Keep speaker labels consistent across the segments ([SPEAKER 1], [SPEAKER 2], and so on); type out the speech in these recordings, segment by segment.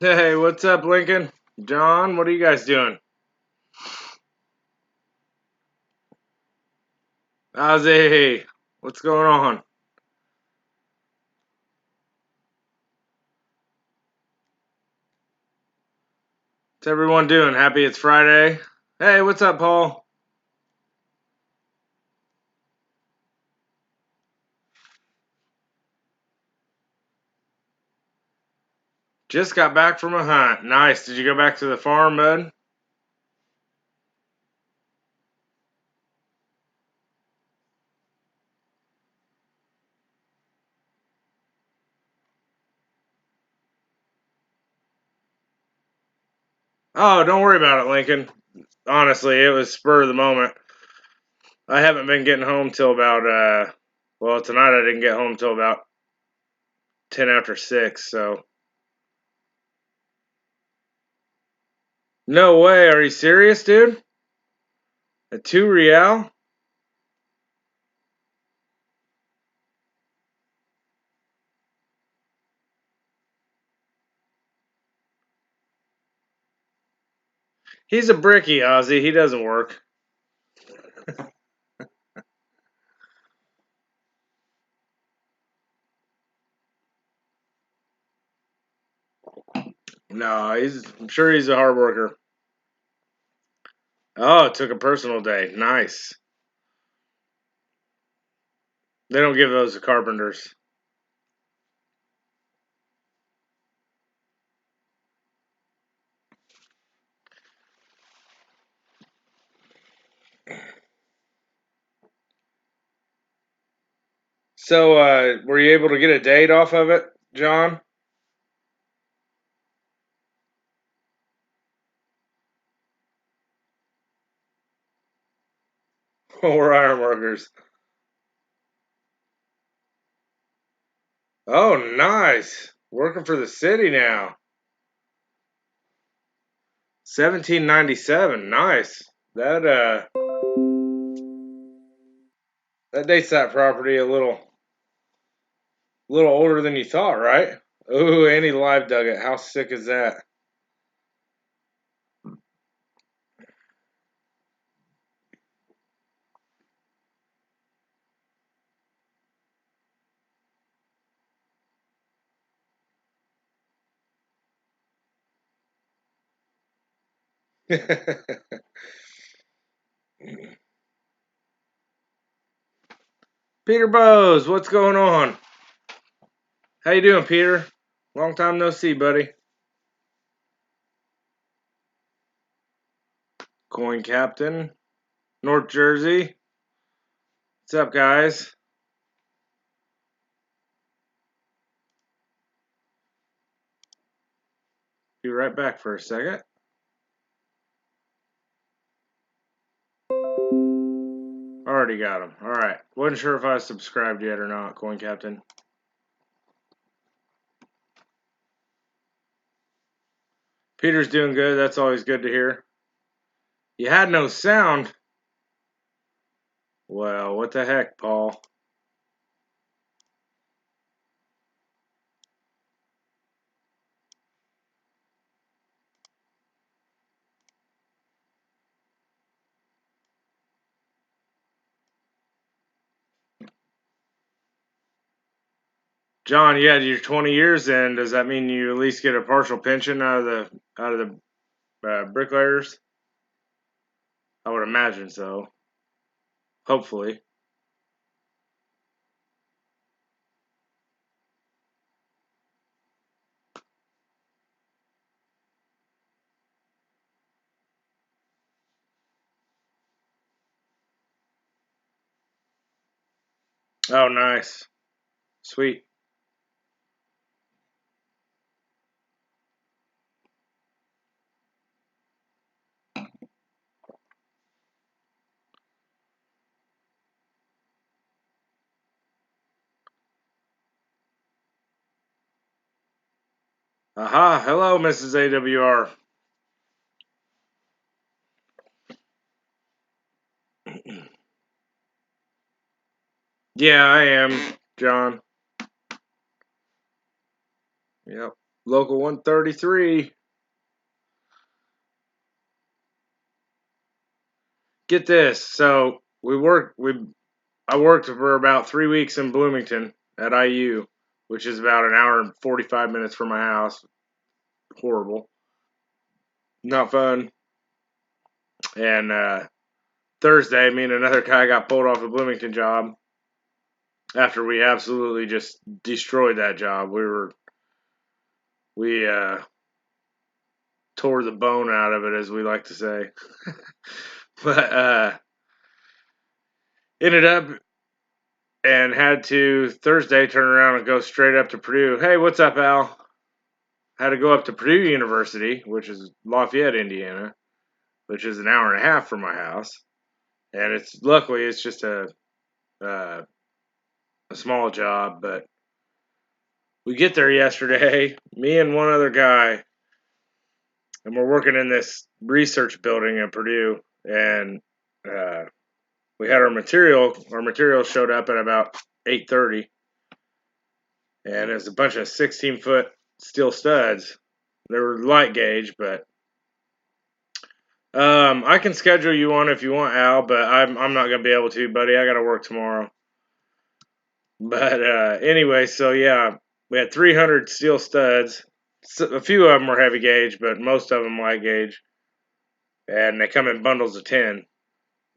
[SPEAKER 1] Hey, what's up, Lincoln? John, what are you guys doing? Ozzy, what's going on? What's everyone doing? Happy it's Friday? Hey, what's up, Paul? Just got back from a hunt. Nice. Did you go back to the farm, bud? Oh, don't worry about it, Lincoln. Honestly, it was spur of the moment. I haven't been getting home till about, well, tonight I didn't get home till about 10 after 6, so. No way. Are you serious, dude? A 2 real? He's a bricky, Ozzy. He doesn't work. No, I'm sure he's a hard worker. Oh, it took a personal day. Nice. They don't give those to carpenters. So, were you able to get a date off of it, John? We're iron workers. Oh, nice. Working for the city now. 1797. Nice. That dates that property a little older than you thought, right? Ooh, and he live dug it. How sick is that? Peter Bose, what's going on? How you doing, Peter? Long time no see, buddy. Coin Captain, North Jersey. What's up, guys? Be right back for a second. Already got him. All right. Wasn't sure if I was subscribed yet or not, Coin Captain. Peter's doing good. That's always good to hear. You had no sound. Well, what the heck, Paul? John, you had your 20 years in. Does that mean you at least get a partial pension out of the bricklayers? I would imagine so. Hopefully. Oh, nice. Sweet. Aha. Hello, Mrs. AWR. Yeah, I am, John. Yep. Local 133. Get this. So I worked for about 3 weeks in Bloomington at IU, which is about an hour and 45 minutes from my house. Horrible. Not fun. And Thursday, me and another guy got pulled off a Bloomington job after we absolutely just destroyed that job. We tore the bone out of it, as we like to say. But ended up and had to Thursday turn around and go straight up to Purdue. Hey, what's up, Al? Had to go up to Purdue University, which is Lafayette, Indiana, which is an hour and a half from my house. And luckily it's just a small job, but we get there yesterday, me and one other guy, and we're working in this research building at Purdue, and we had our material. Our material showed up at about 8:30, and it was a bunch of 16-foot steel studs. They were light gauge, but I can schedule you one if you want, Al, but I'm not gonna be able to, buddy. I gotta work tomorrow. But anyway, so yeah, we had 300 steel studs. A few of them were heavy gauge, but most of them light gauge, and they come in bundles of 10.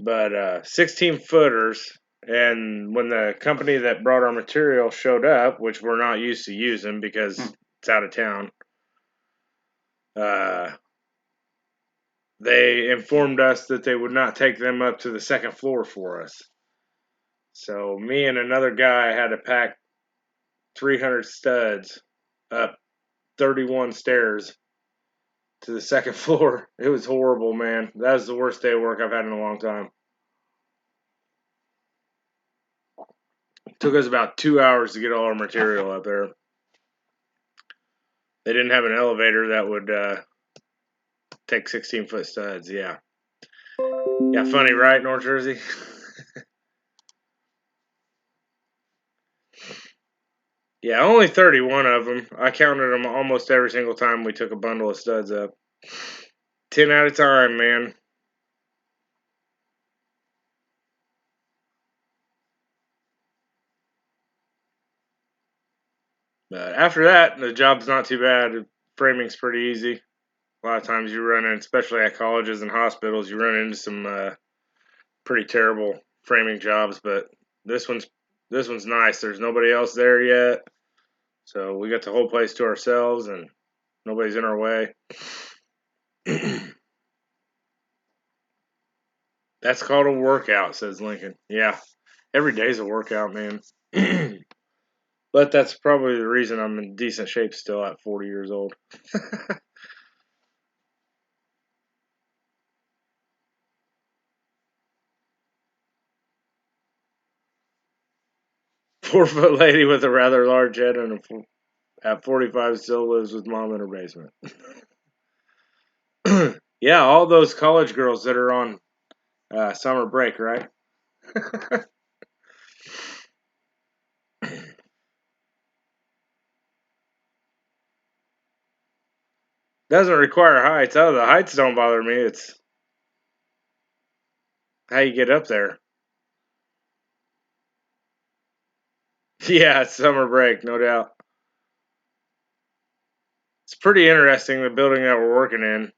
[SPEAKER 1] But 16 footers. And when the company that brought our material showed up, which we're not used to using because it's out of town, they informed us that they would not take them up to the second floor for us. So me and another guy had to pack 300 studs up 31 stairs to the second floor. It was horrible, man. That was the worst day of work I've had in a long time. It took us about 2 hours to get all our material up there. They didn't have an elevator that would take 16-foot studs. Yeah. Yeah, funny, right, North Jersey? Yeah, only 31 of them. I counted them almost every single time we took a bundle of studs up. 10 at a time, man. But after that, the job's not too bad. Framing's pretty easy. A lot of times you run in, especially at colleges and hospitals, you run into some pretty terrible framing jobs. But this one's nice. There's nobody else there yet, so we got the whole place to ourselves, and nobody's in our way. That's called a workout, says Lincoln. Yeah, every day's a workout, man. But that's probably the reason I'm in decent shape still at 40 years old. 4-foot lady with a rather large head and at 45 still lives with mom in her basement. Yeah, all those college girls that are on summer break, right? Doesn't require heights. Oh, the heights don't bother me. It's how you get up there. Yeah, it's summer break, no doubt. It's pretty interesting, the building that we're working in.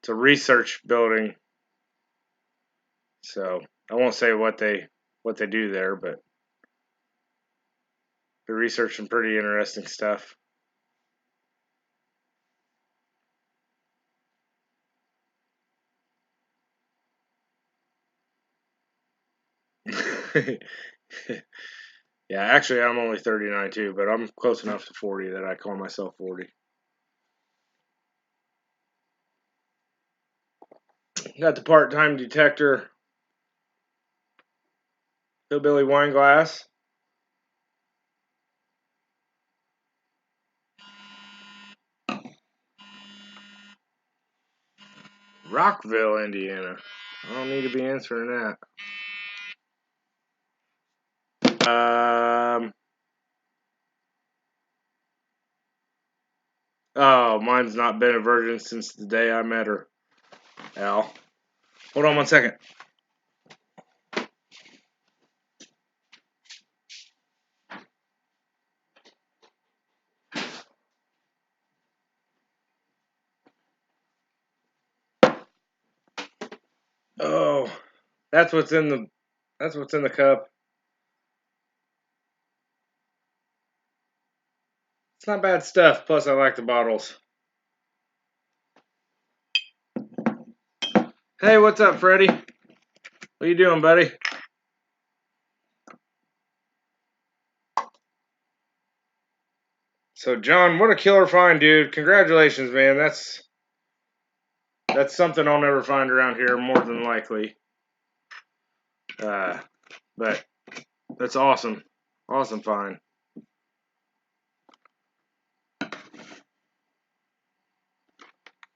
[SPEAKER 1] It's a research building, so I won't say what they do there, but they're researching pretty interesting stuff. Yeah, actually, I'm only 39 too, but I'm close enough to 40 that I call myself 40. Got the part-time detector, hillbilly wine glass. Rockville, Indiana. I don't need to be answering that. Oh, mine's not been a virgin since the day I met her. Al. Hold on 1 second. Oh, that's what's in the cup. It's not bad stuff. Plus, I like the bottles. Hey, what's up, Freddie? What you doing, buddy? So, John, what a killer find, dude! Congratulations, man. That's something I'll never find around here, more than likely. But that's awesome. Awesome find.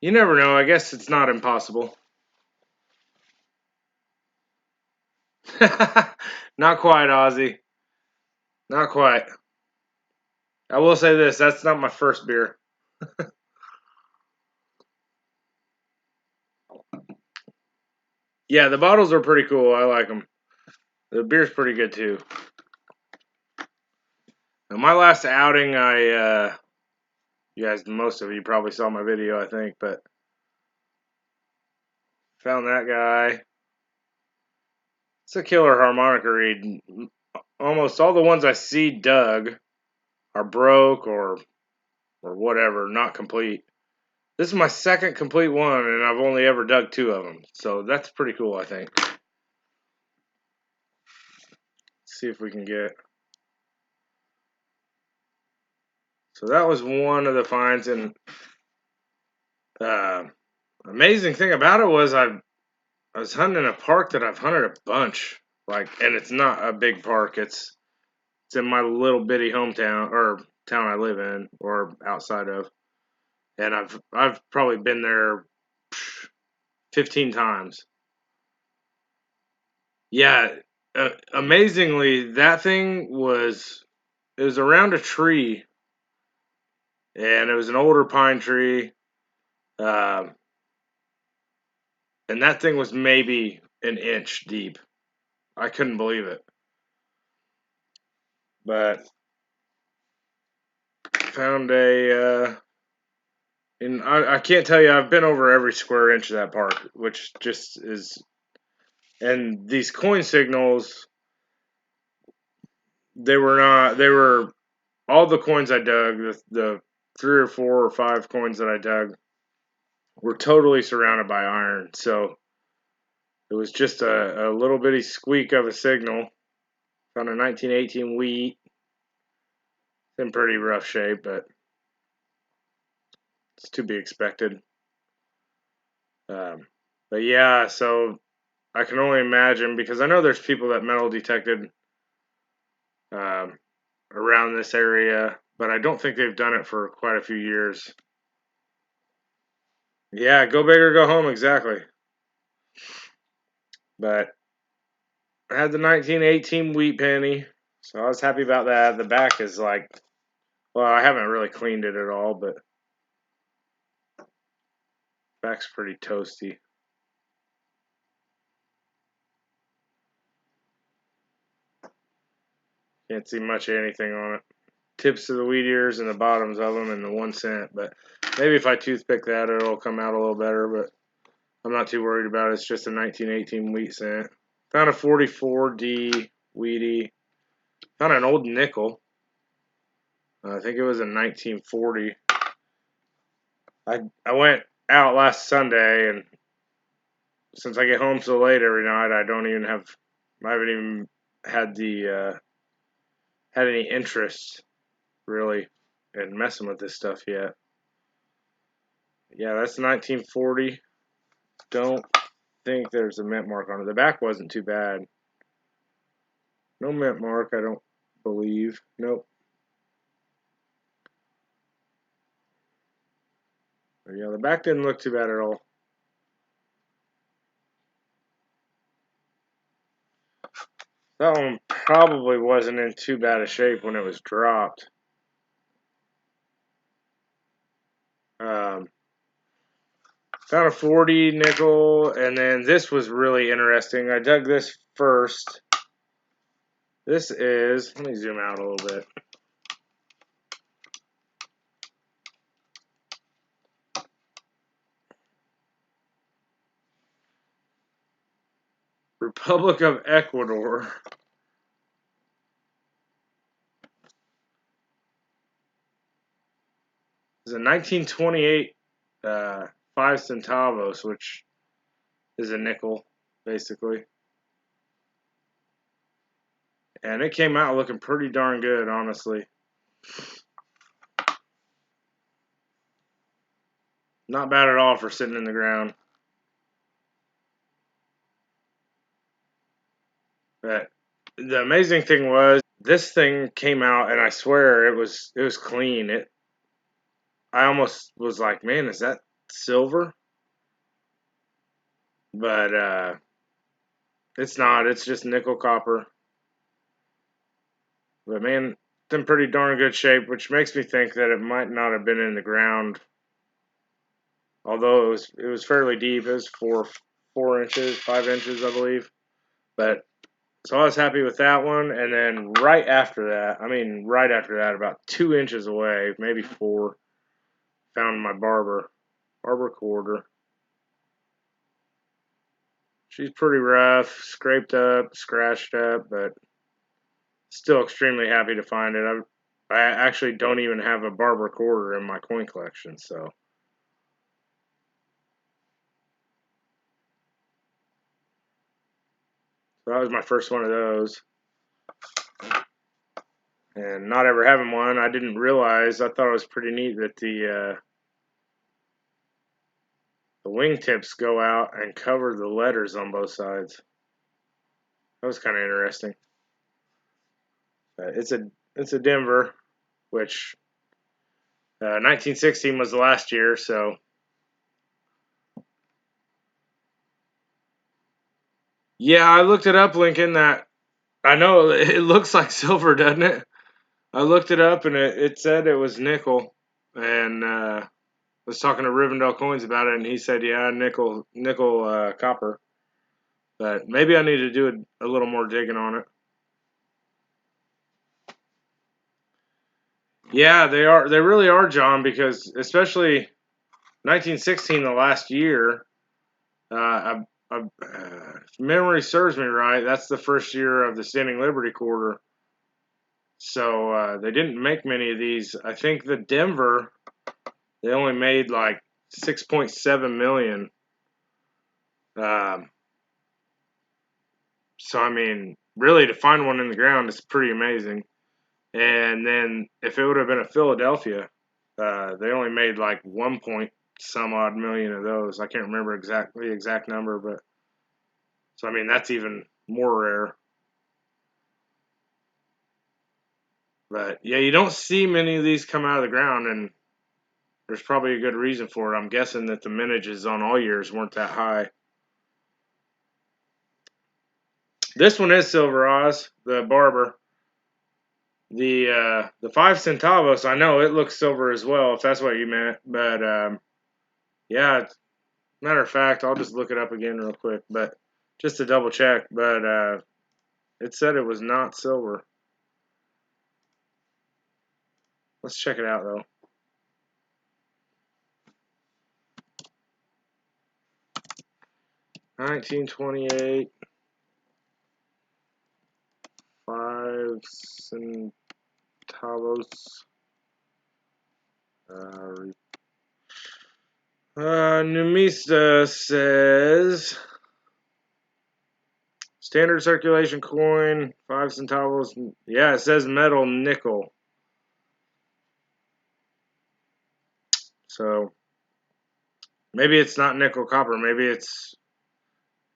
[SPEAKER 1] You never know. I guess it's not impossible. Not quite, Ozzy. Not quite. I will say this, that's not my first beer. Yeah, the bottles are pretty cool. I like them. The beer's pretty good too. Now, my last outing, you guys, most of you probably saw my video, I think, but found that guy. It's a killer harmonica reed. Almost all the ones I see dug are broke or whatever, not complete. This is my second complete one, and I've only ever dug 2 of them. So that's pretty cool, I think. Let's see if we can get. So that was one of the finds, and amazing thing about it was I was hunting in a park that I've hunted a bunch, and it's not a big park. It's in my little bitty hometown or town I live in or outside of, and I've probably been there 15 times. Yeah, amazingly, that thing it was around a tree, and it was an older pine tree, um, and that thing was maybe an inch deep. I couldn't believe it, but found and I can't tell you, I've been over every square inch of that park, which just is, and these coin signals, they were all the coins I dug, the 3 or 4 or 5 coins that I dug were totally surrounded by iron. So it was just a little bitty squeak of a signal. Found a 1918 wheat. It's in pretty rough shape, but it's to be expected. But yeah, so I can only imagine, because I know there's people that metal detected um, around this area, but I don't think they've done it for quite a few years. Yeah, go big or go home, exactly. But I had the 1918 wheat penny, so I was happy about that. The back is like, well, I haven't really cleaned it at all, but back's pretty toasty. Can't see much of anything on it. Tips of the wheat ears and the bottoms of them and the 1 cent, but maybe if I toothpick that, it'll come out a little better, but I'm not too worried about it. It's just a 1918 wheat cent. Found a 44D Wheatie. Found an old nickel. I think it was a 1940. I went out last Sunday, and since I get home so late every night, I haven't even had had any interest really in messing with this stuff yet. Yeah, that's 1940. Don't think there's a mint mark on it. The back wasn't too bad. No mint mark, I don't believe. Nope. But yeah, the back didn't look too bad at all. That one probably wasn't in too bad a shape when it was dropped. Found a 40 nickel, and then this was really interesting. I dug this first. This is, let me zoom out a little bit. Republic of Ecuador. It's a 1928 5 centavos, which is a nickel, basically. And it came out looking pretty darn good, honestly. Not bad at all for sitting in the ground. But the amazing thing was, this thing came out, and I swear it was clean. I almost was like, man, is that silver? But it's not. It's just nickel copper. But man, it's in pretty darn good shape, which makes me think that it might not have been in the ground. Although it was fairly deep. It was 4 inches, 5 inches, I believe. But so I was happy with that one. And then right after that, about 2 inches away, maybe 4, found my Barber quarter. She's pretty rough, scraped up, scratched up, but still extremely happy to find it. I actually don't even have a Barber quarter in my coin collection, so. So that was my first one of those. And not ever having one, I didn't realize, I thought it was pretty neat that the wingtips go out and cover the letters on both sides. That was kind of interesting. It's a Denver, which 1916 was the last year, so. Yeah, I looked it up, Lincoln. That I know it looks like silver, doesn't it? I looked it up, and it said it was nickel, and was talking to Rivendell Coins about it, and he said, yeah, nickel, copper. But maybe I need to do a little more digging on it. Yeah, they are. They really are, John, because especially 1916, the last year, if memory serves me right, that's the first year of the Standing Liberty Quarter. So they didn't make many of these. I think the Denver, they only made like 6.7 million. So I mean, really, to find one in the ground is pretty amazing. And then if it would have been a Philadelphia, they only made like 1 point some odd million of those. I can't remember exactly the exact number, but so I mean that's even more rare. But yeah, you don't see many of these come out of the ground, and there's probably a good reason for it. I'm guessing that the mintages on all years weren't that high. This one is Silver Oz, the Barber. The 5 centavos, I know it looks silver as well, if that's what you meant. But yeah, matter of fact, I'll just look it up again real quick, but just to double check. But it said it was not silver. Let's check it out though. $19.28, 5 centavos. Numista says standard circulation coin, 5 centavos. Yeah, it says metal nickel. So maybe it's not nickel copper. Maybe it's.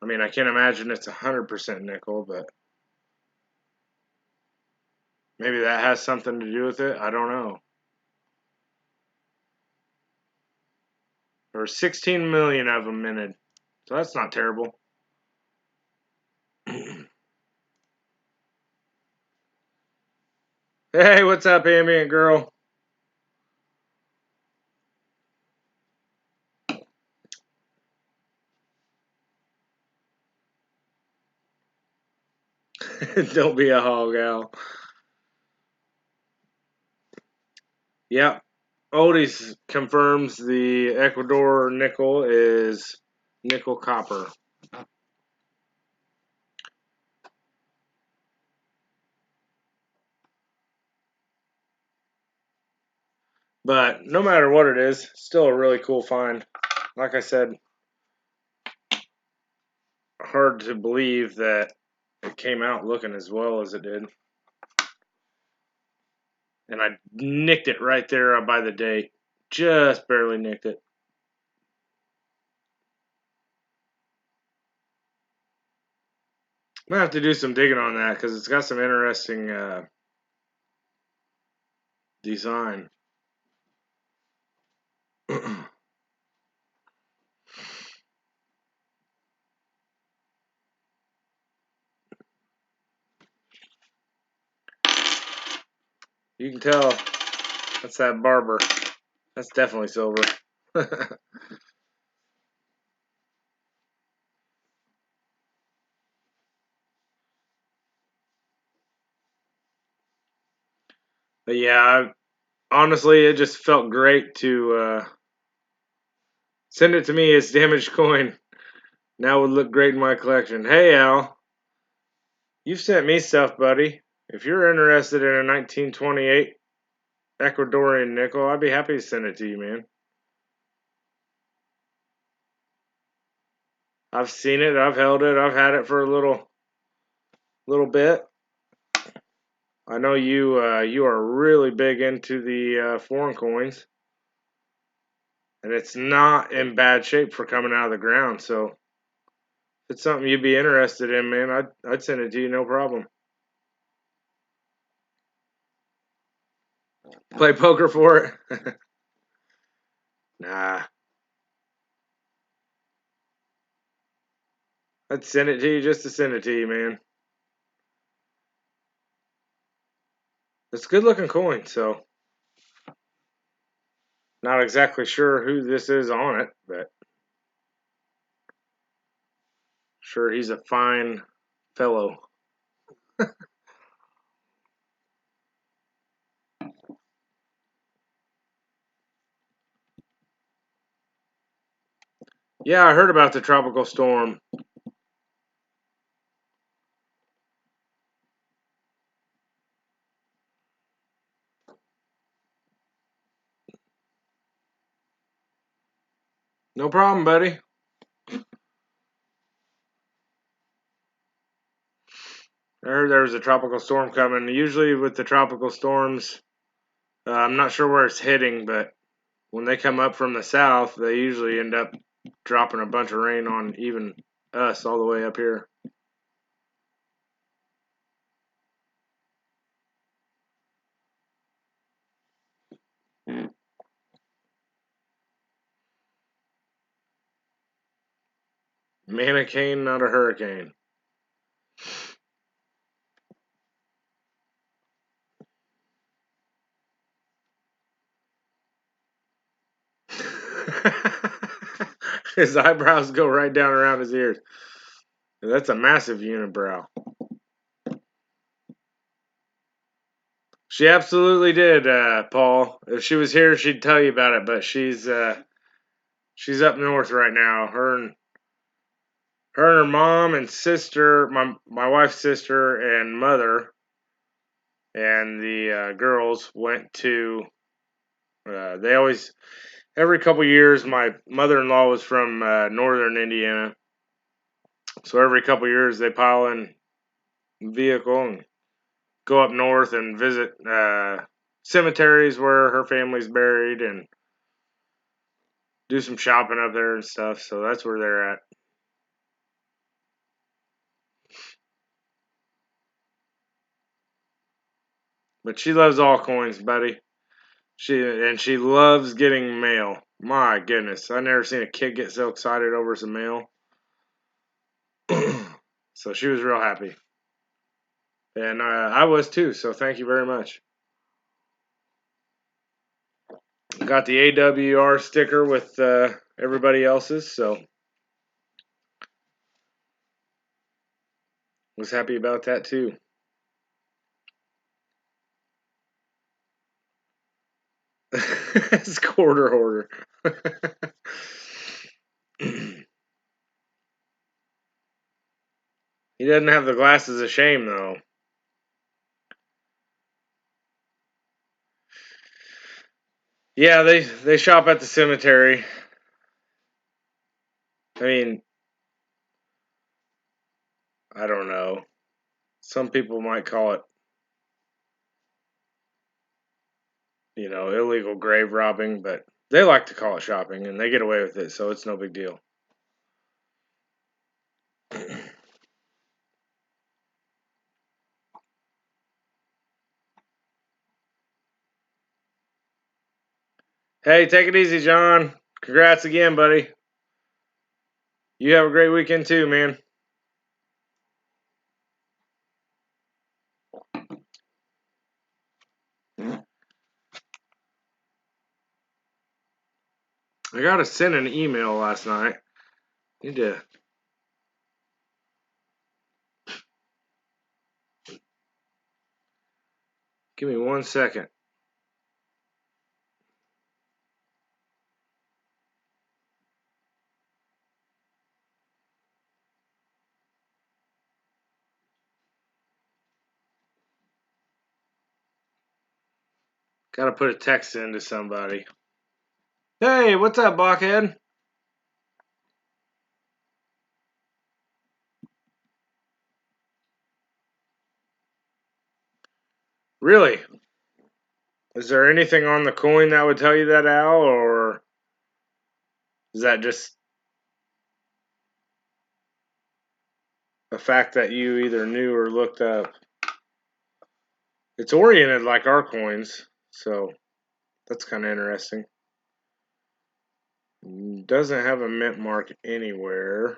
[SPEAKER 1] I mean, I can't imagine it's 100% nickel, but maybe that has something to do with it. I don't know. There were 16 million of them minted, so that's not terrible. Hey, what's up, ambient girl? Don't be a hog, Al. Yep. Oldies confirms the Ecuador nickel is nickel copper. But no matter what it is, still a really cool find. Like I said, hard to believe that it came out looking as well as it did. And I nicked it right there by the date. Just barely nicked it. I'm going to have to do some digging on that because it's got some interesting design. You can tell that's that Barber. That's definitely silver. But yeah, honestly, it just felt great to send it to me as damaged coin. Now would look great in my collection. Hey, Al, you've sent me stuff, buddy. If you're interested in a 1928 Ecuadorian nickel, I'd be happy to send it to you, man. I've seen it. I've held it. I've had it for a little bit. I know you are really big into the foreign coins, and it's not in bad shape for coming out of the ground. So if it's something you'd be interested in, man, I'd send it to you, no problem. Play poker for it? Nah, I'd send it to you just to send it to you, man. It's a good looking coin, so not exactly sure who this is on it, but sure he's a fine fellow. Yeah, I heard about the tropical storm. No problem, buddy. I heard there was a tropical storm coming. Usually with the tropical storms, I'm not sure where it's hitting, but when they come up from the south, they usually end up dropping a bunch of rain on even us all the way up here. Mannequin, not a hurricane. His eyebrows go right down around his ears. That's a massive unibrow. She absolutely did, Paul. If she was here, she'd tell you about it. But she's up north right now. Her mom and sister, my wife's sister and mother, and the girls went to. They always every couple years. My mother-in-law was from northern Indiana, so every couple years they pile in vehicle and go up north and visit cemeteries where her family's buried and do some shopping up there and stuff. So that's where they're at. But she loves all coins, buddy. She loves getting mail. My goodness, I never seen a kid get so excited over some mail. So she was real happy, and I was too. So thank you very much. Got the AWR sticker with everybody else's. So Was happy about that too. It's quarter hoarder. He doesn't have the glasses of shame though. Yeah, they shop at the cemetery. I mean, I don't know. Some people might call it, illegal grave robbing, but they like to call it shopping and they get away with it, so it's no big deal. Hey, take it easy, John. Congrats again, buddy. You have a great weekend too, man. I gotta send an email last night. Need to give me 1 second. Gotta put a text into somebody. Hey, what's up, blockhead? Really? Is there anything on the coin that would tell you that, Al, or is that just a fact that you either knew or looked up? It's oriented like our coins, so that's kind of interesting. Doesn't have a mint mark anywhere.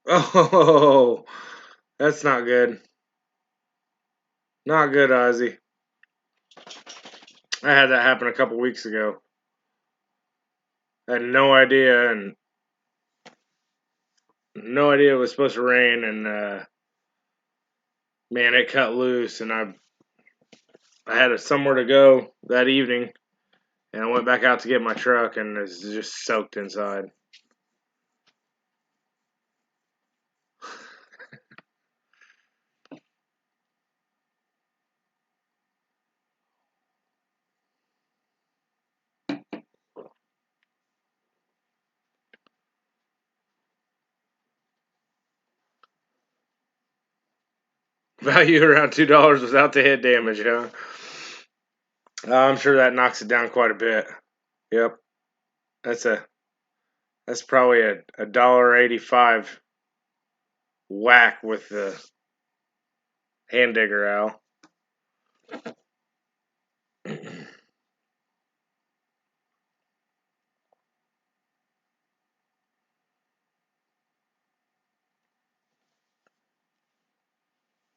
[SPEAKER 1] Oh, that's not good. Not good, Ozzy. I had that happen a couple weeks ago. I had no idea, and no idea it was supposed to rain, and man, it cut loose, and I had somewhere to go that evening, and I went back out to get my truck, and it's just soaked inside. Value around $2 without the head damage, huh? I'm sure that knocks it down quite a bit. Yep, that's probably a $1.85 whack with the hand digger, Al.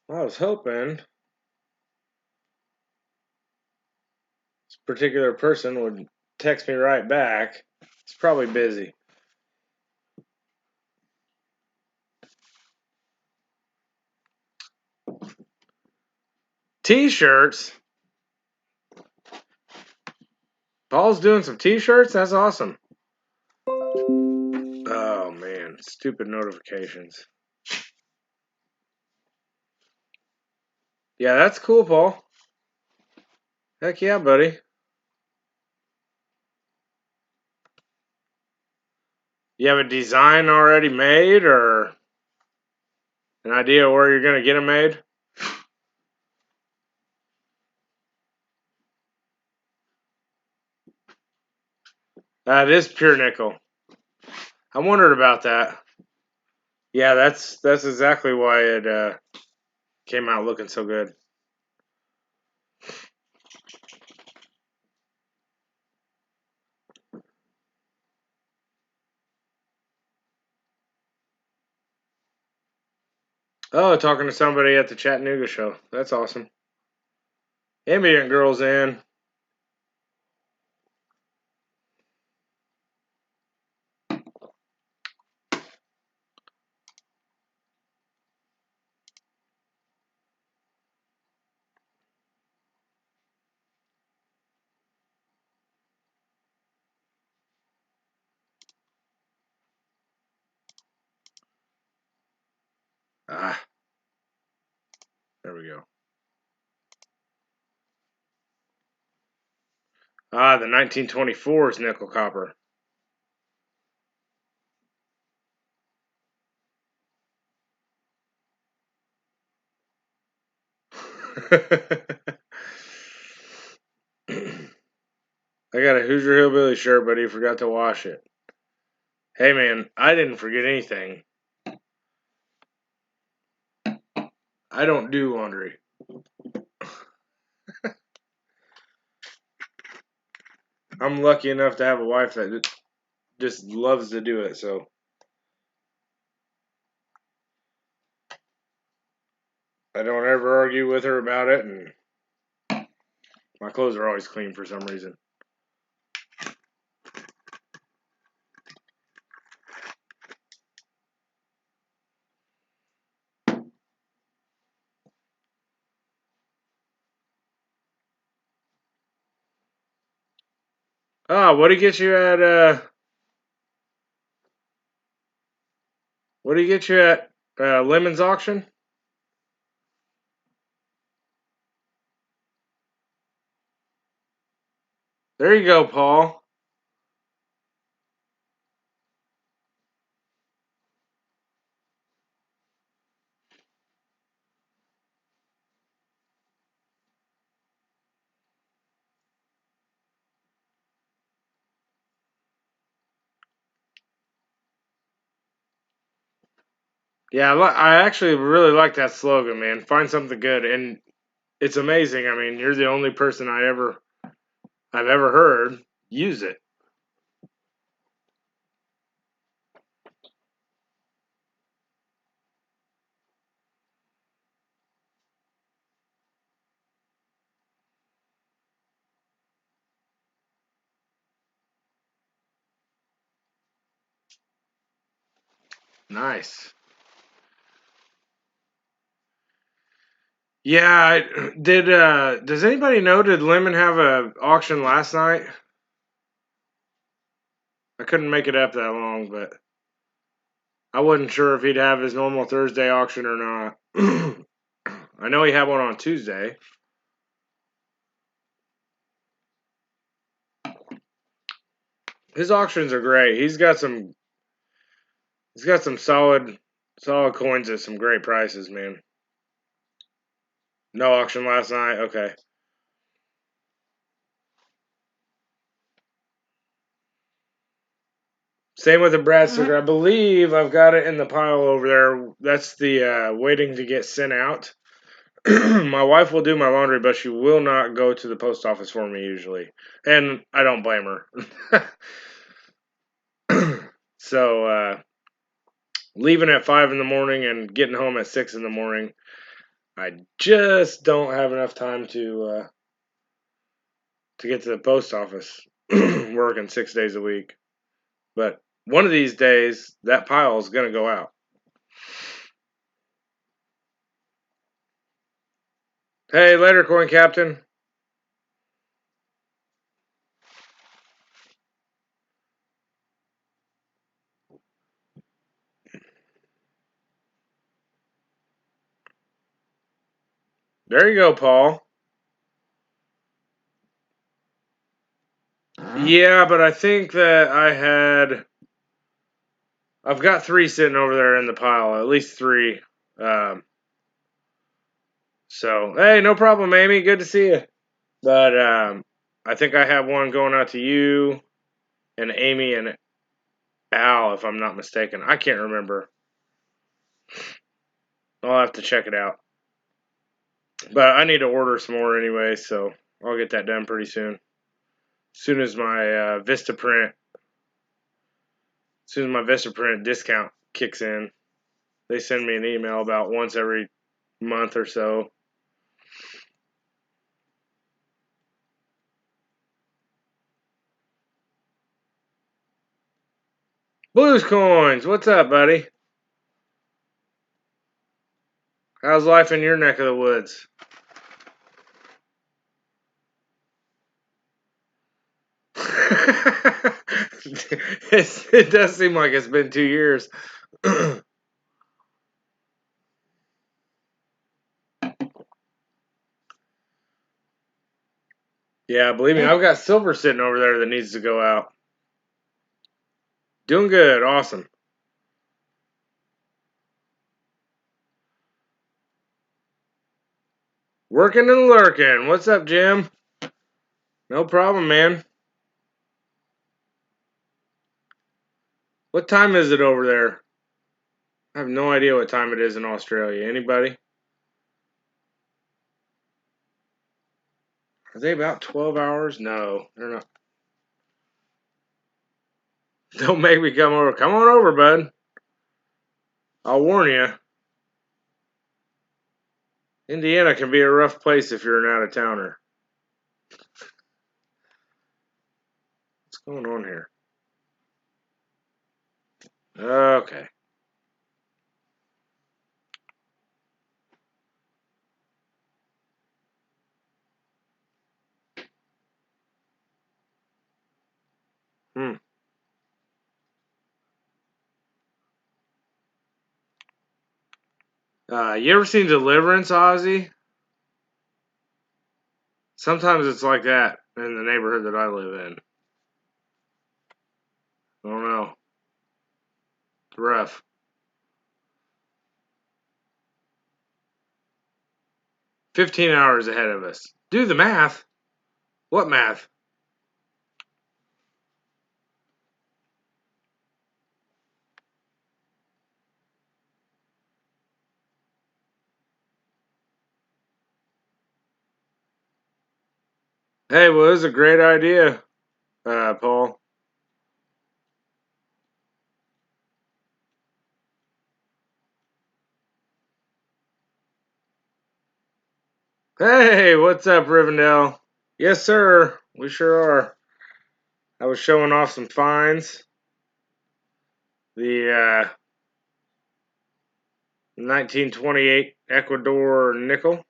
[SPEAKER 1] I was hoping this particular person would text me right back. It's probably busy. T-shirts. Paul's doing some T-shirts. That's awesome. Oh man, stupid notifications. Yeah, that's cool, Paul. Heck yeah, buddy. You have a design already made, or an idea where you're gonna get them made? That is pure nickel. I wondered about that. Yeah, that's exactly why it came out looking so good. Oh, talking to somebody at the Chattanooga show. That's awesome. Ambient Girl's in. There we go. Ah, the 1924's nickel copper. I got a Hoosier Hillbilly shirt, but he forgot to wash it. Hey man, I didn't forget anything. I don't do laundry. I'm lucky enough to have a wife that just loves to do it, so I don't ever argue with her about it, and my clothes are always clean for some reason. Ah, what did he get you at, what did he get you at, Lemon's auction? There you go, Paul. Yeah, I actually really like that slogan, man. Find something good, and it's amazing. I mean, you're the only person I've ever heard use it. Nice. Yeah, did does anybody know, did Lemon have a auction last night? I couldn't make it up that long, but I wasn't sure if he'd have his normal Thursday auction or not. I know he had one on Tuesday. His auctions are great. He's got some solid coins at some great prices, man. No auction last night. Okay. Same with the Bradster. I believe I've got it in the pile over there. That's the waiting to get sent out. My wife will do my laundry, but she will not go to the post office for me usually, and I don't blame her. So leaving at 5 in the morning and getting home at 6 in the morning, I just don't have enough time to get to the post office. Working 6 days a week, but one of these days that pile is gonna go out. Hey, later, Coin Captain. There you go, Paul. Yeah, but I think that I've got 3 sitting over there in the pile, at least 3. Um, so, hey, no problem, Amy. Good to see you. But I think I have one going out to you and Amy and Al, if I'm not mistaken. I can't remember. I'll have to check it out. But I need to order some more anyway, so I'll get that done pretty soon. As soon as my Vistaprint discount kicks in, they send me an email about once every month or so. Blues Coins, what's up, buddy? How's life in your neck of the woods? It does seem like it's been 2 years. Yeah, believe me, I've got silver sitting over there that needs to go out. Doing good, awesome. Working and lurking. What's up, Jim? No problem, man. What time is it over there? I have no idea what time it is in Australia. Anybody? Are they about 12 hours? No, they're not. Don't make me come over. Come on over, bud. I'll warn you. Indiana can be a rough place if you're an out-of-towner. What's going on here? Okay. Hmm. You ever seen Deliverance, Ozzy? Sometimes it's like that in the neighborhood that I live in. I don't know. It's rough. 15 hours ahead of us. Do the math. What math? Hey, well, this is a great idea, Paul. Hey, what's up, Rivendell? Yes, sir. We sure are. I was showing off some finds. The 1928 Ecuador nickel.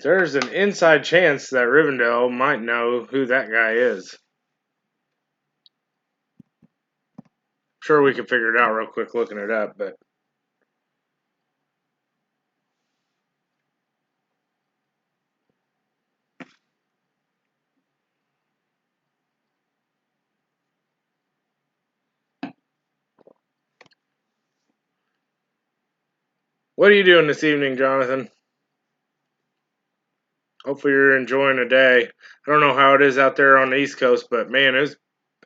[SPEAKER 1] There's an inside chance that Rivendell might know who that guy is. Sure, we can figure it out real quick looking it up, but what are you doing this evening, Jonathan? Hopefully you're enjoying the day. I don't know how it is out there on the East Coast, but man, it's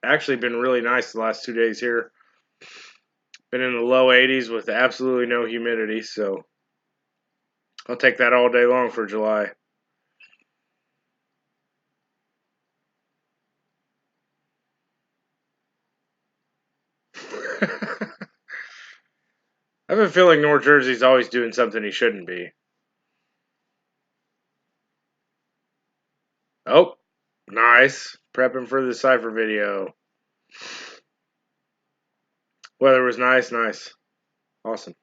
[SPEAKER 1] actually been really nice the last 2 days here. Been in the low 80s with absolutely no humidity, so I'll take that all day long for July. I have a feeling North Jersey's always doing something he shouldn't be. Oh, nice. Prepping for the Cypher video. Weather was nice, nice. Awesome.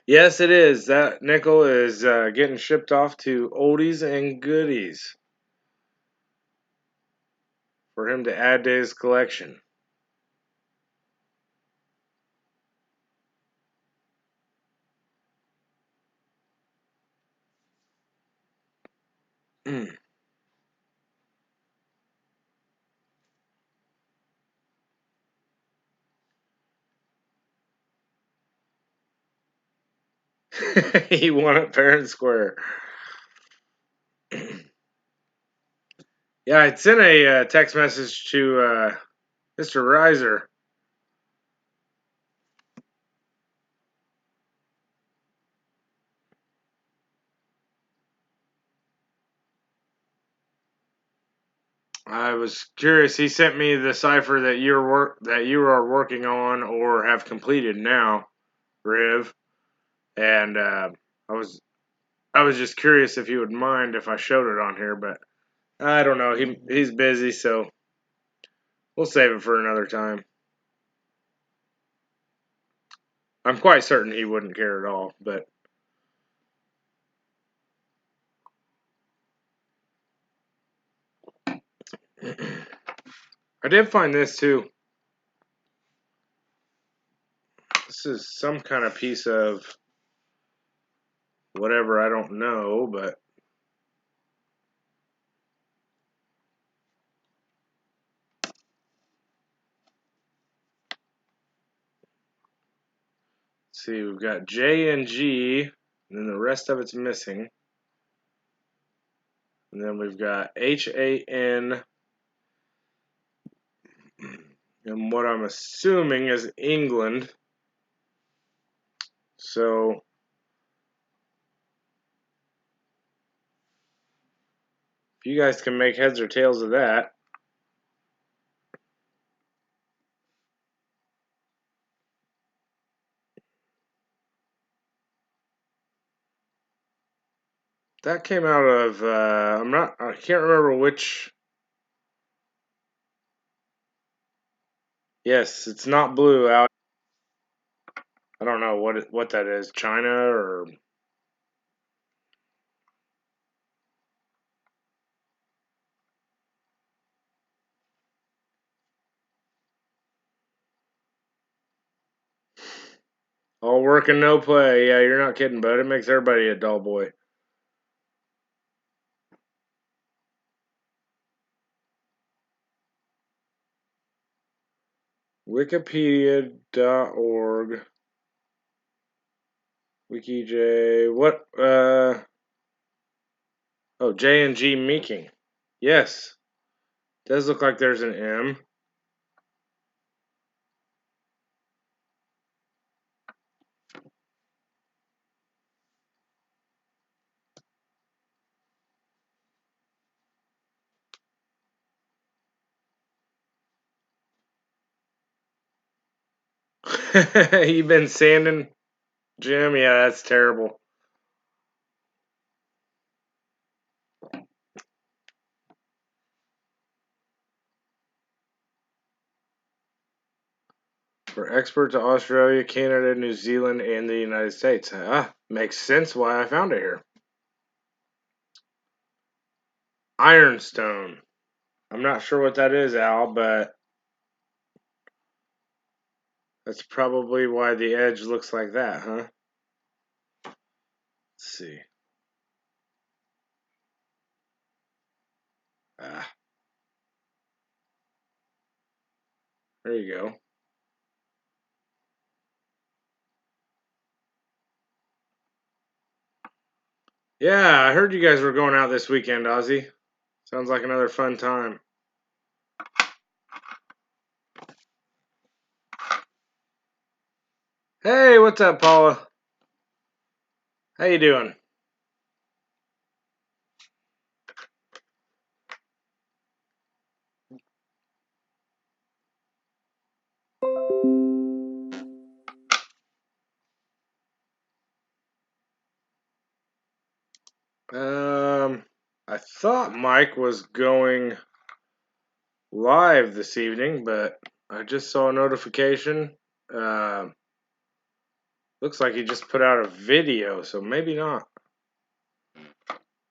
[SPEAKER 1] Yes, it is. That nickel is getting shipped off to Oldies and Goodies for him to add to his collection. He won it fair and square. Yeah, I sent a text message to Mr. Reiser. I was curious. He sent me the cipher that you are working on or have completed now, Riv, and I was just curious if you would mind if I showed it on here, but I don't know. He's busy, so we'll save it for another time. I'm quite certain he wouldn't care at all, but I did find this too. This is some kind of piece of whatever, I don't know, but let's see, we've got J and G, and then the rest of it's missing. And then we've got HAN, and what I'm assuming is England. So if you guys can make heads or tails of that. That came out of I can't remember which. Yes, it's not blue out. I don't know what that is. China or all work and no play. Yeah, you're not kidding, bud. It makes everybody a dull boy. Wikipedia.org. WikiJ. What? Oh, J and G Meeking. Yes. Does look like there's an M. You've been sanding, Jim? Yeah, that's terrible. For export to Australia, Canada, New Zealand, and the United States. Makes sense why I found it here. Ironstone. I'm not sure what that is, Al, but that's probably why the edge looks like that, huh? Let's see. Ah, there you go. Yeah, I heard you guys were going out this weekend, Ozzy. Sounds like another fun time. Hey, what's up, Paula? How you doing? I thought Mike was going live this evening, but I just saw a notification. Looks like he just put out a video, so maybe not.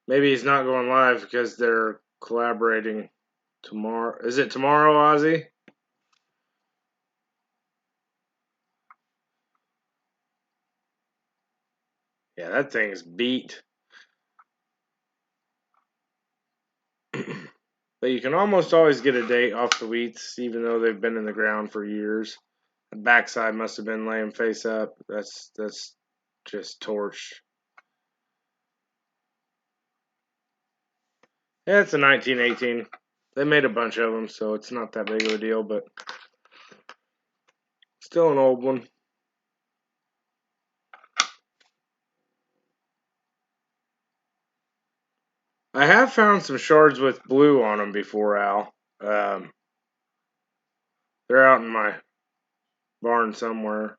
[SPEAKER 1] Maybe he's not going live because they're collaborating tomorrow. Is it tomorrow, Ozzy? Yeah, that thing's beat. But you can almost always get a date off the wheats, even though they've been in the ground for years. The backside must have been laying face up. That's just torched. Yeah, it's a 1918. They made a bunch of them, so it's not that big of a deal, but still an old one. I have found some shards with blue on them before, Al. Um, they're out in my barn somewhere.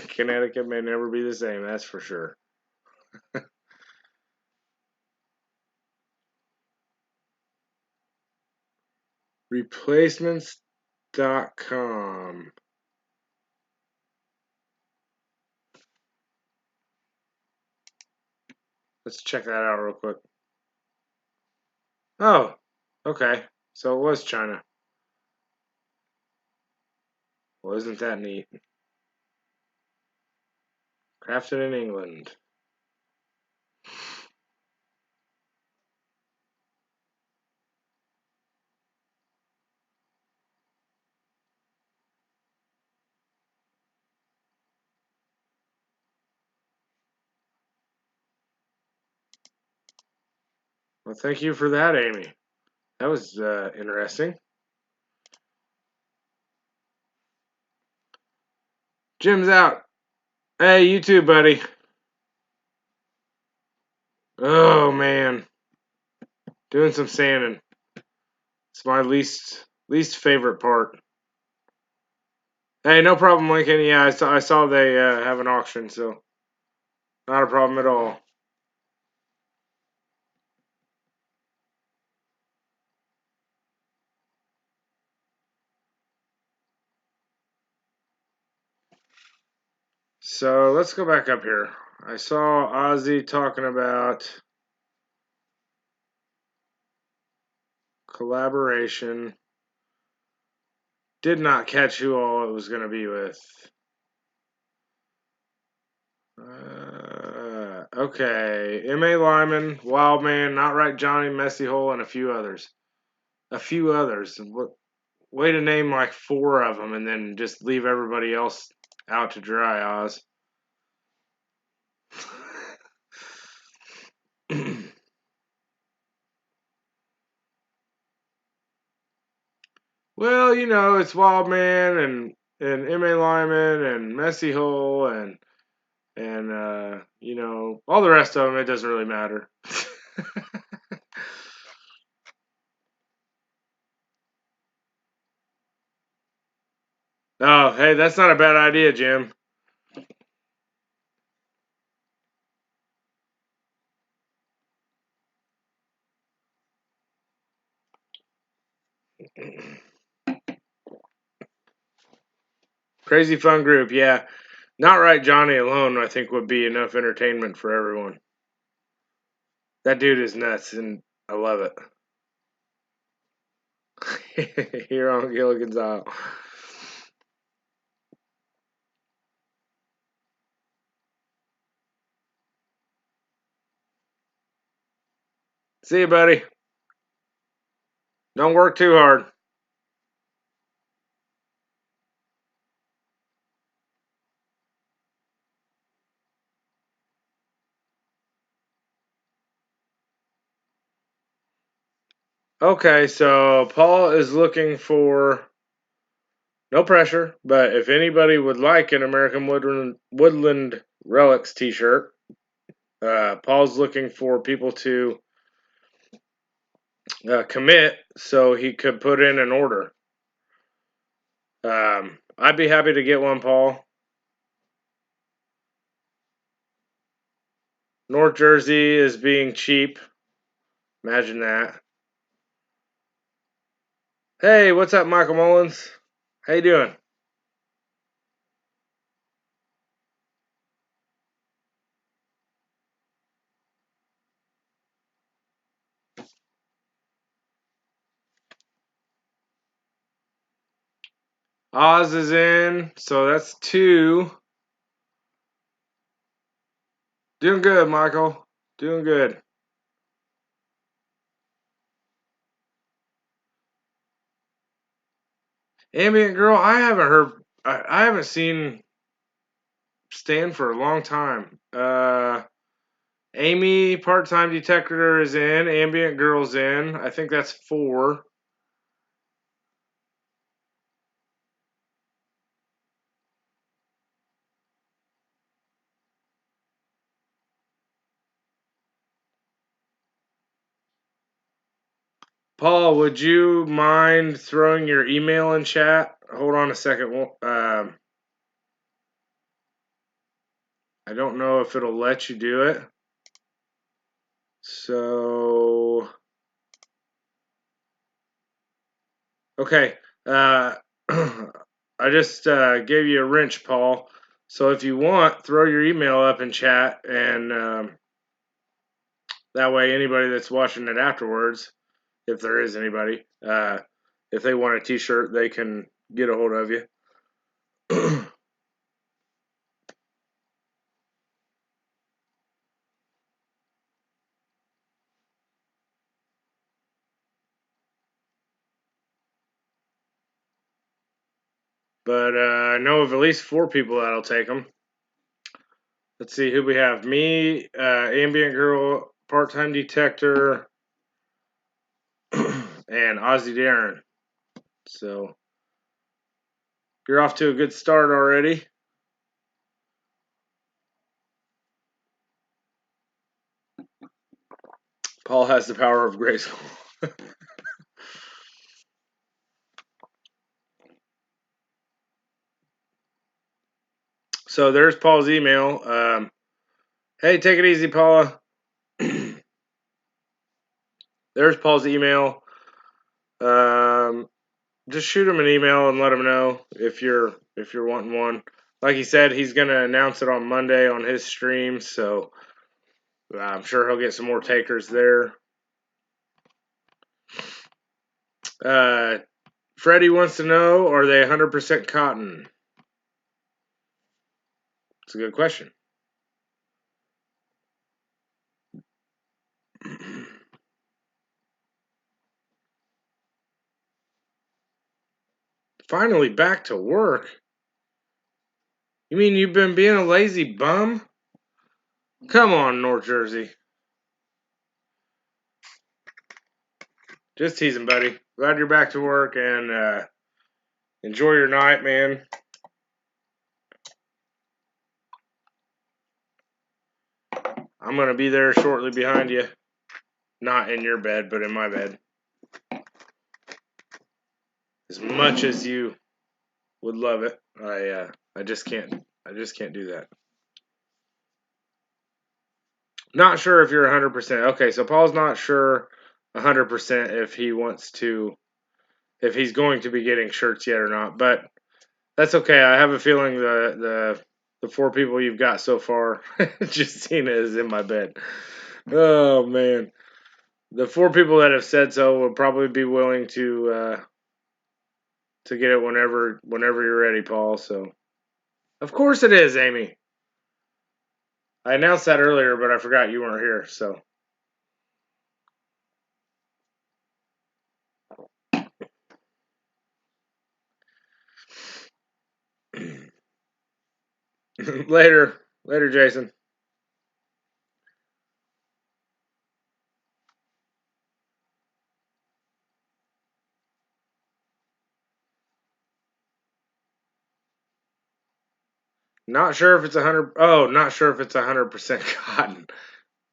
[SPEAKER 1] Connecticut may never be the same, that's for sure. Replacements.com. Let's check that out real quick. Oh, okay. So it was China. Well, isn't that neat? Crafted in England. Well, thank you for that, Amy. That was interesting. Jim's out. Hey, you too, buddy. Oh man, doing some sanding. It's my least favorite part. Hey, no problem, Lincoln. Yeah, I saw they have an auction, so not a problem at all. So let's go back up here. I saw Ozzy talking about collaboration. Did not catch who all it was going to be with. Okay. M.A. Lyman, Wildman, Not Right Johnny, Messy Hole, and a few others. A few others. Way to name like 4 of them and then just leave everybody else out to dry, Oz. Well, it's Wildman and M.A. Lyman and Messy Hole and all the rest of them. It doesn't really matter. Oh, hey, that's not a bad idea, Jim. Crazy fun group, yeah. Not Right Johnny alone, I think, would be enough entertainment for everyone. That dude is nuts, and I love it. Here on Gilligan's Isle. See you, buddy. Don't work too hard. Okay, so Paul is looking for no pressure, but if anybody would like an American Woodland Relics T-shirt, Paul's looking for people to commit so he could put in an order. I'd be happy to get one, Paul. North Jersey is being cheap. Imagine that. Hey, what's up, Michael Mullins? How you doing? Oz is in, so that's 2. Doing good, Michael. Doing good. Ambient Girl, I haven't heard. I haven't seen Stan for a long time. Amy, part-time detector, is in. Ambient Girl's in. I think that's 4. Paul, would you mind throwing your email in chat? Hold on a second. I don't know if it'll let you do it. So Okay. I just gave you a wrench, Paul. So if you want, throw your email up in chat, and that way anybody that's watching it afterwards, if there is anybody, if they want a T-shirt, they can get a hold of you. But I know of at least 4 people that'll take them. Let's see who we have. Me, Ambient Girl, Part-Time Detector, and Ozzy Darren. So you're off to a good start already. Paul has the power of Grayskull. So there's Paul's email. Hey, take it easy, Paula. There's Paul's email. Just shoot him an email and let him know if you're wanting one. Like he said, he's gonna announce it on Monday on his stream, so I'm sure he'll get some more takers there. Freddie wants to know, are they 100% cotton? It's a good question. Finally back to work? You mean you've been being a lazy bum? Come on, North Jersey. Just teasing, buddy. Glad you're back to work, and enjoy your night, man. I'm going to be there shortly behind you. Not in your bed, but in my bed. As much as you would love it, I just can't. I just can't do that. Not sure if you're 100%. Okay, so Paul's not sure 100% if he wants to, if he's going to be getting shirts yet or not. But that's okay. I have a feeling the 4 people you've got so far, Justina is in my bed. Oh man, the 4 people that have said so will probably be willing to get it whenever you're ready, Paul. So, of course it is, Amy. I announced that earlier, but I forgot you weren't here. So, later, Jason. Not sure if it's 100. Oh, not sure if it's 100% cotton.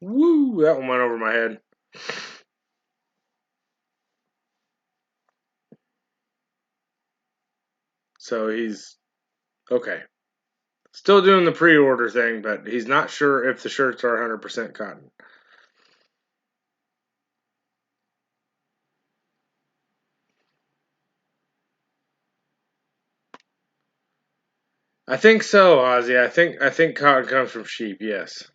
[SPEAKER 1] Woo! That one went over my head. So he's okay. Still doing the pre-order thing, but he's not sure if the shirts are 100% cotton. I think so, Ozzy. I think cotton comes from sheep. Yes.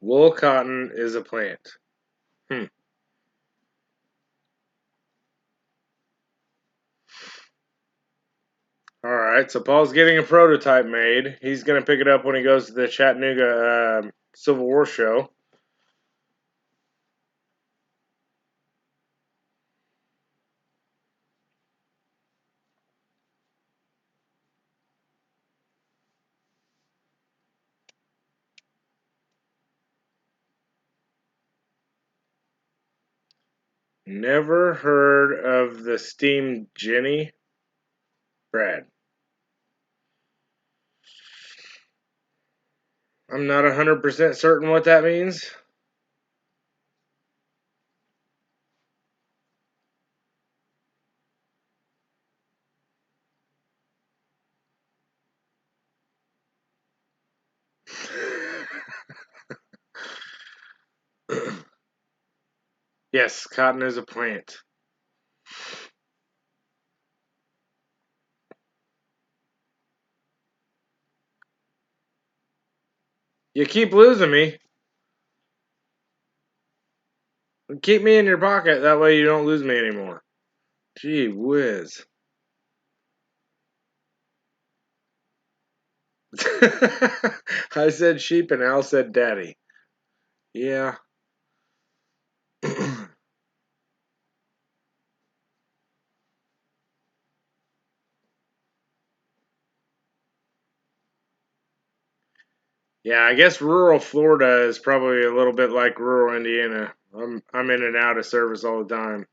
[SPEAKER 1] Wool cotton is a plant. Hmm. All right. So Paul's getting a prototype made. He's gonna pick it up when he goes to the Chattanooga Civil War show. Never heard of the steamed Jenny, Brad. I'm not 100% certain what that means. Yes, cotton is a plant. You keep losing me. Keep me in your pocket. That way you don't lose me anymore. Gee whiz. I said sheep and Al said daddy. Yeah. Yeah, I guess rural Florida is probably a little bit like rural Indiana. I'm in and out of service all the time.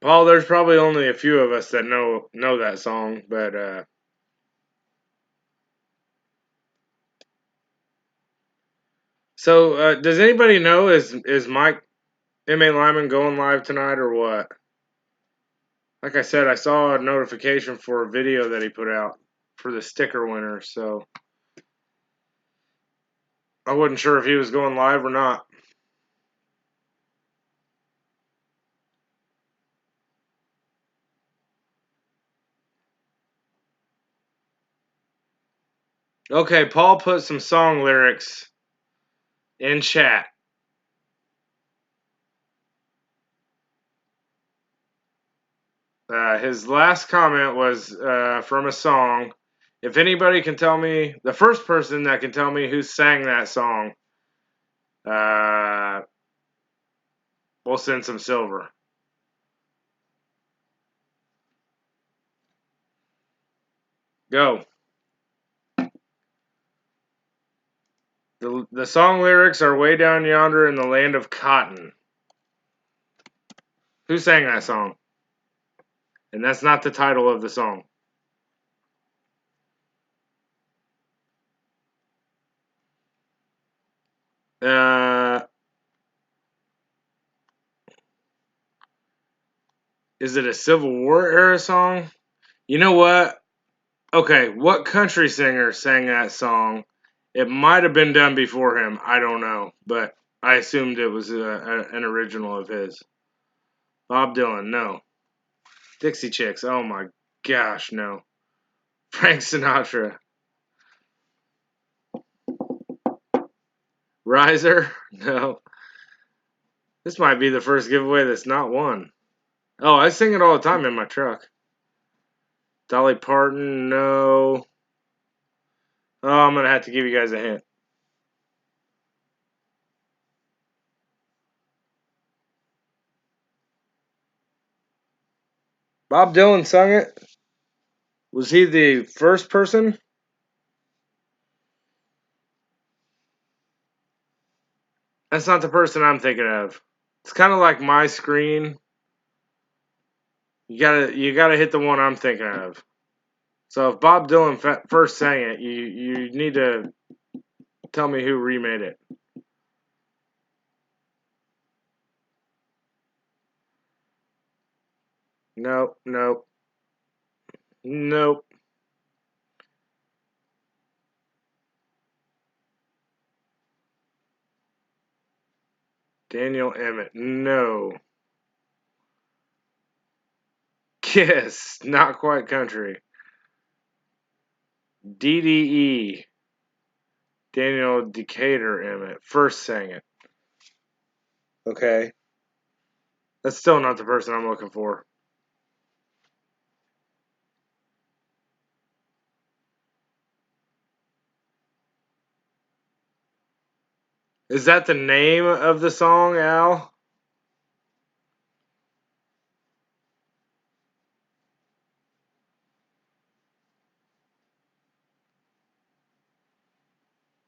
[SPEAKER 1] Paul, there's probably only a few of us that know that song, but so does anybody know is Mike M.A. Lyman going live tonight or what? Like I said, I saw a notification for a video that he put out for the sticker winner, so I wasn't sure if he was going live or not. Okay, Paul put some song lyrics in chat. His last comment was from a song. If anybody can tell me, the first person that can tell me who sang that song, uh, we'll send some silver. Go. The song lyrics are way down yonder in the land of cotton. Who sang that song? And that's not the title of the song. Uh, is it a Civil War era song? You know what? Okay, what country singer sang that song? It might have been done before him. I don't know, but I assumed it was an original of his. Bob Dylan, no. Dixie Chicks, oh my gosh, no. Frank Sinatra, Riser, no. This might be the first giveaway that's not won. Oh, I sing it all the time in my truck. Dolly Parton, no. Oh, I'm gonna have to give you guys a hint. Bob Dylan sung it. Was he the first person? That's not the person I'm thinking of. It's kind of like my screen. You gotta hit the one I'm thinking of. So if Bob Dylan first sang it, you need to tell me who remade it. Nope, nope, nope. Daniel Emmett, no. Kiss, not quite country. DDE, Daniel Decatur Emmett, first sang it. Okay. That's still not the person I'm looking for. Is that the name of the song, Al?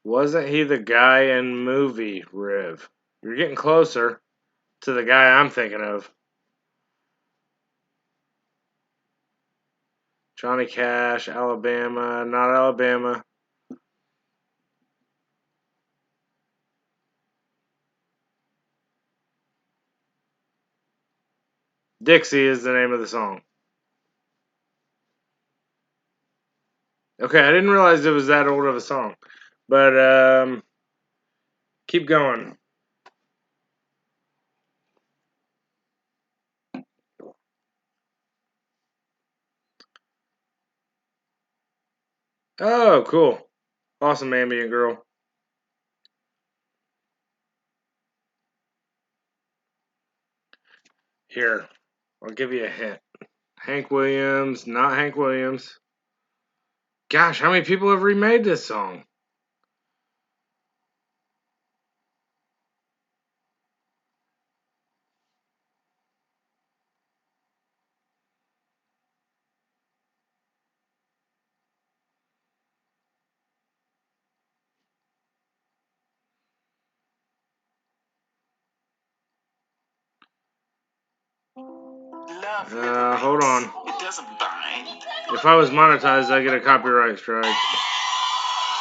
[SPEAKER 1] Wasn't he the guy in movie, Riv? You're getting closer to the guy I'm thinking of. Johnny Cash, Alabama, not Alabama. Dixie is the name of the song. Okay, I didn't realize it was that old of a song. But keep going. Oh, cool. Awesome ambient girl. Here, I'll give you a hint. Hank Williams, not Hank Williams. Gosh, how many people have remade this song? Hold on.
[SPEAKER 2] It doesn't bind.
[SPEAKER 1] If I was monetized, I get a copyright strike.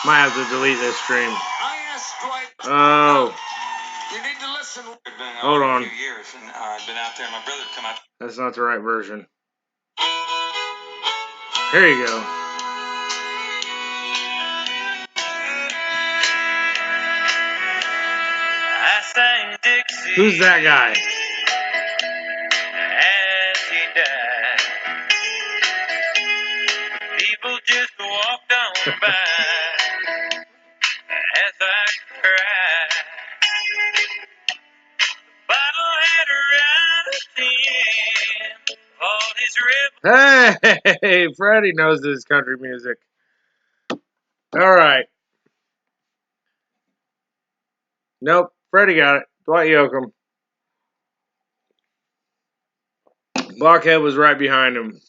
[SPEAKER 1] Might have to delete this stream. Oh.
[SPEAKER 2] You need to listen.
[SPEAKER 1] Hold on.
[SPEAKER 2] A few years, and I've been out there. My brother come out.
[SPEAKER 1] That's not the right version. Here you go.
[SPEAKER 2] I sang Dixie.
[SPEAKER 1] Who's that guy?
[SPEAKER 2] As he died, people just walked on by as I cried. Bottle had a right at the end. All his
[SPEAKER 1] Hey, Freddie knows his country music. All right. Nope, Freddie got it. Dwight Yoakam. Blockhead was right behind him.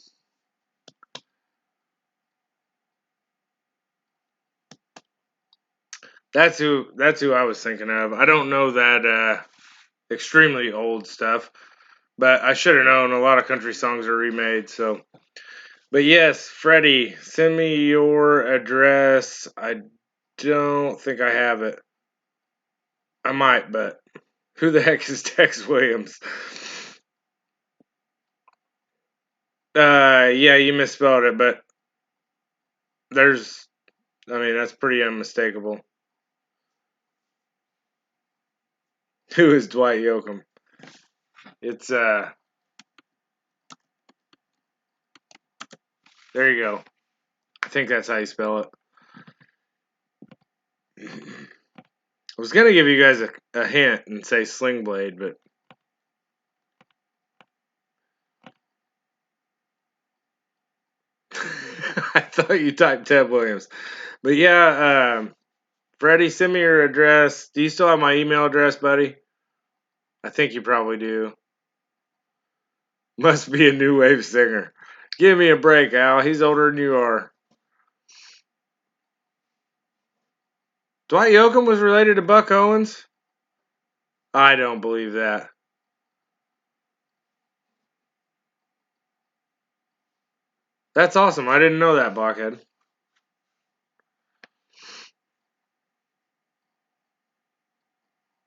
[SPEAKER 1] That's who I was thinking of. I don't know that extremely old stuff, but I should have known. A lot of country songs are remade, so. But yes, Freddie, send me your address. I don't think I have it. I might, but who the heck is Tex Williams? Yeah, you misspelled it, but that's pretty unmistakable. Who is Dwight Yoakam? It's, there you go. I think that's how you spell it. I was going to give you guys a hint and say Sling Blade, but. I thought you typed Ted Williams. But yeah, Freddie, send me your address. Do you still have my email address, buddy? I think you probably do. Must be a new wave singer. Give me a break, Al. He's older than you are. Dwight Yoakam was related to Buck Owens? I don't believe that. That's awesome. I didn't know that, Blockhead.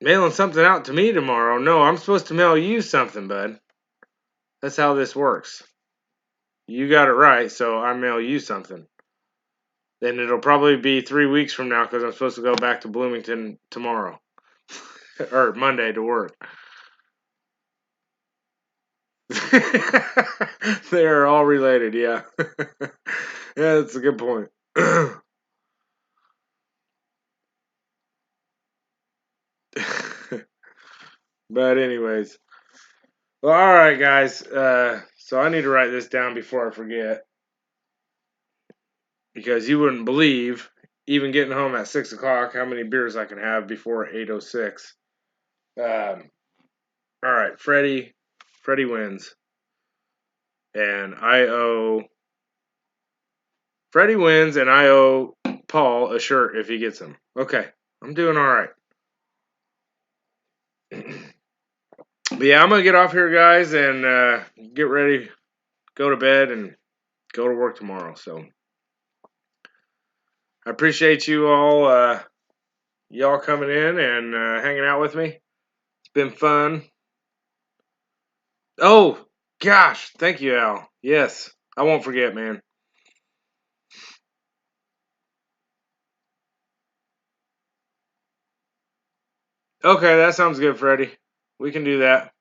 [SPEAKER 1] Mailing something out to me tomorrow. No, I'm supposed to mail you something, bud. That's how this works. You got it right, so I mail you something. Then it'll probably be 3 weeks from now because I'm supposed to go back to Bloomington tomorrow. Or Monday to work. They are all related, yeah. Yeah, that's a good point. But anyways. Well, alright guys. So I need to write this down before I forget. Because you wouldn't believe, even getting home at 6 o'clock, how many beers I can have before 8:06. Alright, Freddie wins. And I owe Freddie wins, and I owe Paul a shirt if he gets him. Okay, I'm doing all right. But yeah, I'm gonna get off here, guys, and get ready, go to bed, and go to work tomorrow. So I appreciate you all, y'all coming in and hanging out with me. It's been fun. Oh, gosh. Thank you, Al. Yes. I won't forget, man. Okay, that sounds good, Freddie. We can do that.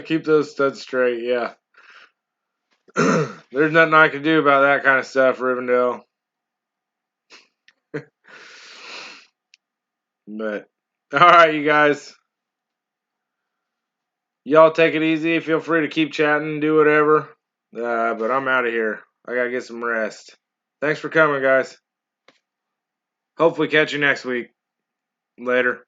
[SPEAKER 1] Keep those studs straight, yeah. There's nothing I can do about that kind of stuff, Rivendell. But, alright, you guys. Y'all take it easy. Feel free to keep chatting, do whatever. But I'm out of here. I gotta get some rest. Thanks for coming, guys. Hopefully catch you next week. Later.